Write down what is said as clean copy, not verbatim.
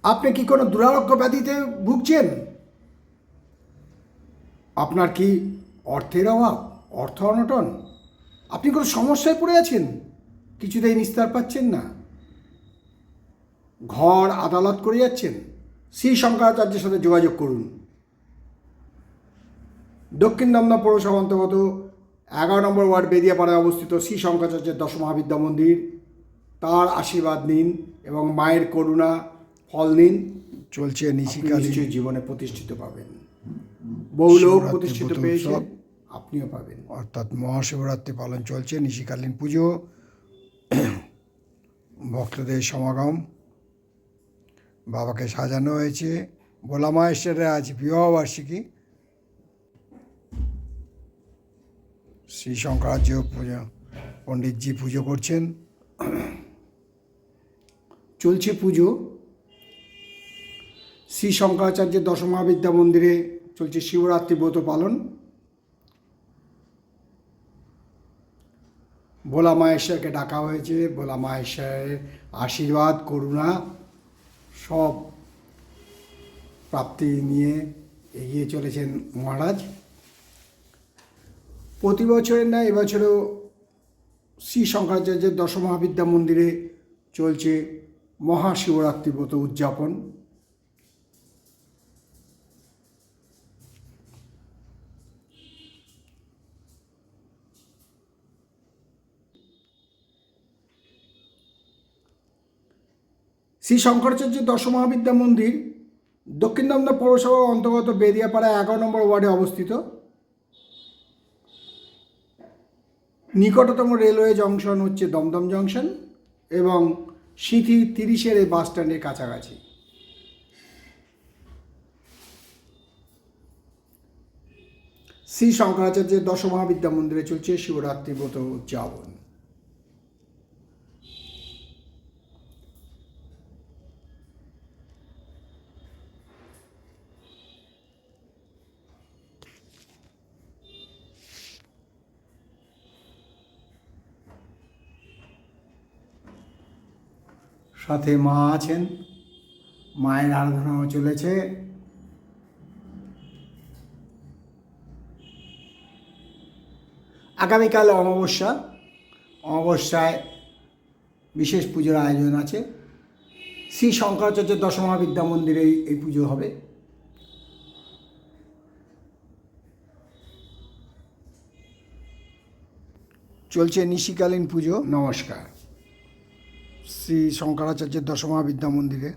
আপনি কি কোনো দুরারোগ্য ব্যাধিতে ভুগছেন? আপনার কি অর্থের অভাব, অর্থ অনটন? আপনি কোনো সমস্যায় পড়ে আছেন, কিছুতেই নিস্তার পাচ্ছেন না, ঘর আদালত করে যাচ্ছেন? শ্রী শঙ্করাচার্যের সাথে যোগাযোগ করুন। দক্ষিণ দমদম পৌরসভা অন্তর্গত 11 নম্বর ওয়ার্ড বেদিয়াপাড়ায় অবস্থিত শ্রী শঙ্করাচার্যের দশমহাবিদ্যা মন্দির। তার আশীর্বাদ নিন এবং মায়ের করুণা ফল নিন। চলছে নিশিকালী, জীবনে প্রতিষ্ঠিত পাবেন। বহু লোক প্রতিষ্ঠিত পেয়েছে, আপনিও পাবেন। অর্থাৎ মহাশিবরাত্রি পালন চলছে, নিশিকালীন পুজো, ভক্তদের সমাগম, বাবাকে সাজানো হয়েছে। ভোলা মায়েশ্বরের আজ বিবাহবার্ষিকী। শ্রী শঙ্করাচার্য পুজো পণ্ডিতজি পুজো করছেন, চলছে পুজো। শ্রী শঙ্করাচার্যের দশমহাবিদ্যা মন্দিরে চলছে শিবরাত্রি ব্রত পালন। ভোলা মায়েশ্বরকে ডাকা হয়েছে। ভোলা মায়েশ্বরের আশীর্বাদ করুণা সব প্রাপ্তি নিয়ে এগিয়ে চলেছেন মহারাজ। প্রতি বছরের ন্যায় এবছরও শ্রী শঙ্করাচার্যের দশমহাবিদ্যা মন্দিরে চলছে মহাশিবরাত্রি ব্রত উদযাপন। শ্রী শঙ্করাচার্যের দশমহাবিদ্যা মন্দির দক্ষিণ দমদম পৌরসভার অন্তর্গত বেদিয়াপাড়া 11 নম্বর ওয়ার্ডে অবস্থিত। নিকটতম রেলওয়ে জংশন হচ্ছে দমদম জংশন এবং সিঁথি 30-এর এই বাস স্ট্যান্ডের কাছাকাছি। শ্রী শঙ্করাচার্যের দশমহাবিদ্যা মন্দিরে চলছে শিবরাত্রি ব্রত উদযাপন। সাথে মা আছেন, মায়ের আরাধনাও চলেছে। আগামীকাল অমাবস্যা, অমাবস্যায় বিশেষ পুজোর আয়োজন আছে। শ্রী শঙ্করাচার্যের দশমহাবিদ্যা মন্দিরে এই পুজো হবে। চলছে নিশিকালীন পুজো। নমস্কার। শ্রী শঙ্করাচার্যের দশমহাবিদ্যা মন্দিরে